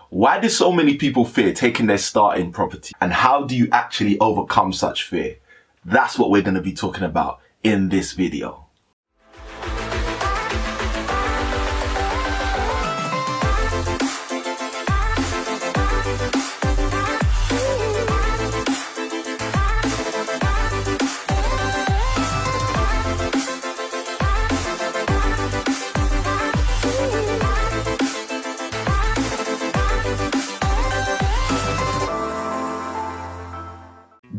Why do so many people fear taking their start in property? And how do you actually overcome such fear? That's what we're going to be talking about in this video.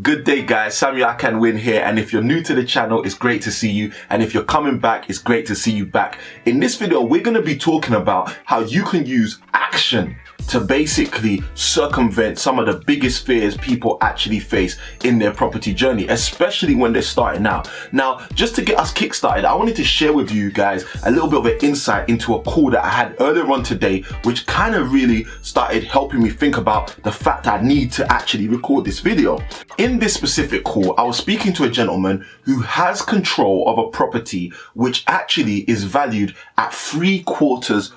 Good day guys, Samuel Can Win here, and if you're new to the channel, it's great to see you, and if you're coming back, it's great to see you back. In this video, we're going to be talking about how you can use action to basically circumvent some of the biggest fears people actually face in their property journey, especially when they're starting out. Now, just to get us kickstarted, I wanted to share with you guys a little bit of an insight into a call that I had earlier on today, which kind of really started helping me think about the fact that I need to actually record this video. In this specific call, I was speaking to a gentleman who has control of a property which actually is valued at £750,000.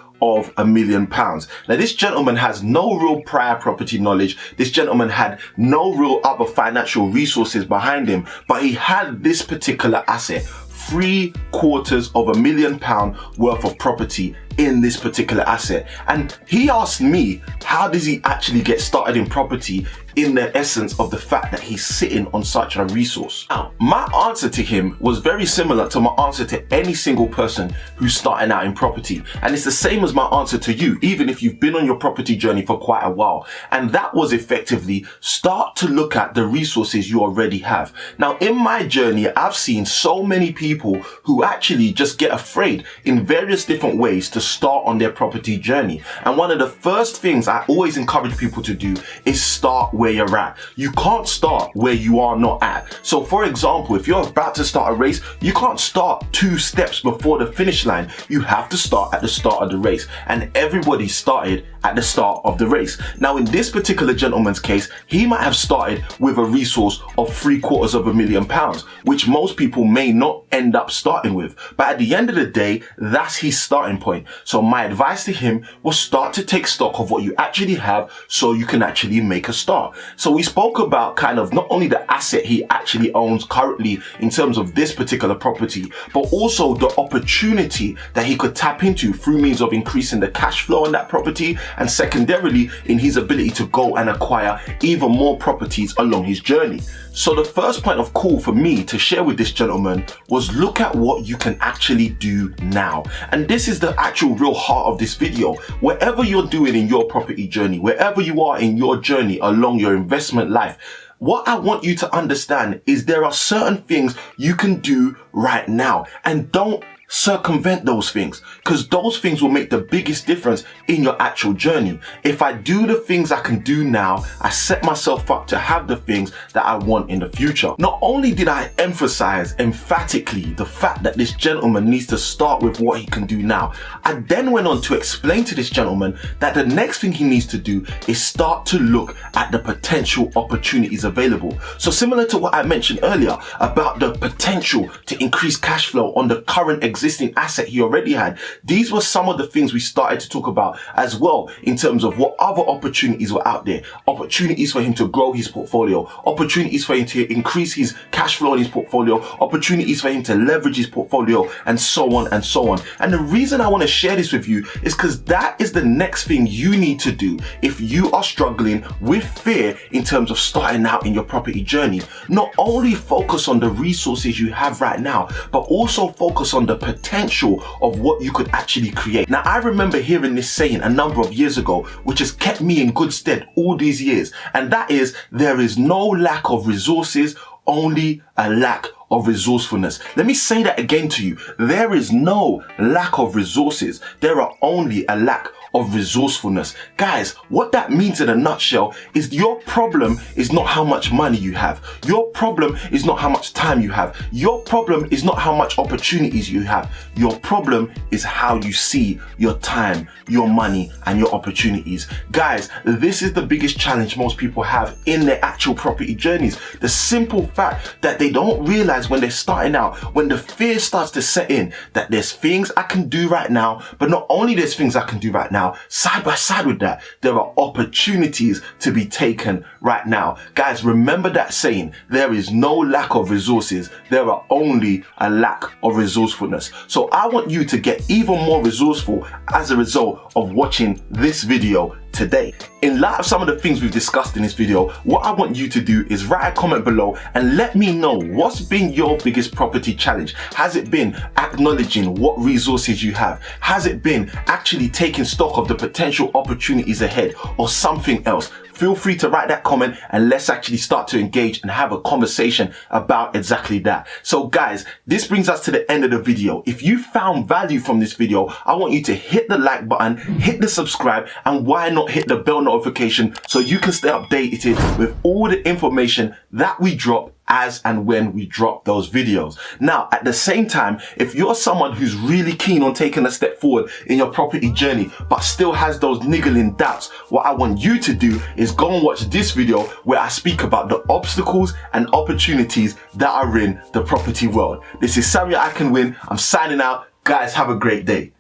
Now, this gentleman has no real prior property knowledge. This gentleman had no real other financial resources behind him, but he had this particular asset, £750,000 worth of property in this particular asset. And he asked me, how does he actually get started in property, in the essence of the fact that he's sitting on such a resource? Now, my answer to him was very similar to my answer to any single person who's starting out in property. And it's the same as my answer to you, even if you've been on your property journey for quite a while. And that was effectively, start to look at the resources you already have. Now, in my journey, I've seen so many people who actually just get afraid in various different ways to start on their property journey. And one of the first things I always encourage people to do is start where you're at. You can't start where you are not at. So for example, if you're about to start a race, you can't start 2 steps before the finish line. You have to start at the start of the race, and everybody started at the start of the race. Now, in this particular gentleman's case, he might have started with a resource of £750,000, which most people may not end up starting with. But at the end of the day, that's his starting point. So my advice to him was start to take stock of what you actually have so you can actually make a start. So we spoke about kind of not only the asset he actually owns currently in terms of this particular property, but also the opportunity that he could tap into through means of increasing the cash flow on that property, and secondarily in his ability to go and acquire even more properties along his journey. So the first point of call for me to share with this gentleman was look at what you can actually do now. And this is the actual real heart of this video. Whatever you're doing in your property journey, wherever you are in your journey along your investment life, what I want you to understand is there are certain things you can do right now, and don't circumvent those things, because those things will make the biggest difference in your actual journey. If I do the things I can do now, I set myself up to have the things that I want in the future. Not only did I emphasize emphatically the fact that this gentleman needs to start with what he can do now, I then went on to explain to this gentleman that the next thing he needs to do is start to look at the potential opportunities available. So similar to what I mentioned earlier about the potential to increase cash flow on the current existing asset he already had, these were some of the things we started to talk about as well in terms of what other opportunities were out there. Opportunities for him to grow his portfolio, opportunities for him to increase his cash flow in his portfolio, opportunities for him to leverage his portfolio, and so on and so on. And the reason I want to share this with you is because that is the next thing you need to do if you are struggling with fear in terms of starting out in your property journey. Not only focus on the resources you have right now, but also focus on the potential of what you could actually create. Now, I remember hearing this saying a number of years ago, which has kept me in good stead all these years, and that is, there is no lack of resources, only a lack of resourcefulness. Let me say that again to you. There is no lack of resources. There are only a lack of resourcefulness. Guys, what that means in a nutshell is your problem is not how much money you have. Your problem is not how much time you have. Your problem is not how much opportunities you have. Your problem is how you see your time, your money, and your opportunities. Guys, this is the biggest challenge most people have in their actual property journeys. The simple fact that they don't realize when they're starting out, when the fear starts to set in, that there's things I can do right now, but not only there's things I can do right now, now, side by side with that, there are opportunities to be taken right now. Guys, remember that saying, there is no lack of resources, there are only a lack of resourcefulness. So I want you to get even more resourceful as a result of watching this video today. In light of some of the things we've discussed in this video, what I want you to do is write a comment below and let me know what's been your biggest property challenge. Has it been acknowledging what resources you have? Has it been actually taking stock of the potential opportunities ahead, or something else? Feel free to write that comment and let's actually start to engage and have a conversation about exactly that. So guys, this brings us to the end of the video. If you found value from this video, I want you to hit the like button, hit the subscribe, and why not hit the bell notification so you can stay updated with all the information that we drop as and when we drop those videos. Now, at the same time, if you're someone who's really keen on taking a step forward in your property journey, but still has those niggling doubts, what I want you to do is go and watch this video where I speak about the obstacles and opportunities that are in the property world. This is Samuel I Can Win. I'm signing out. Guys, have a great day.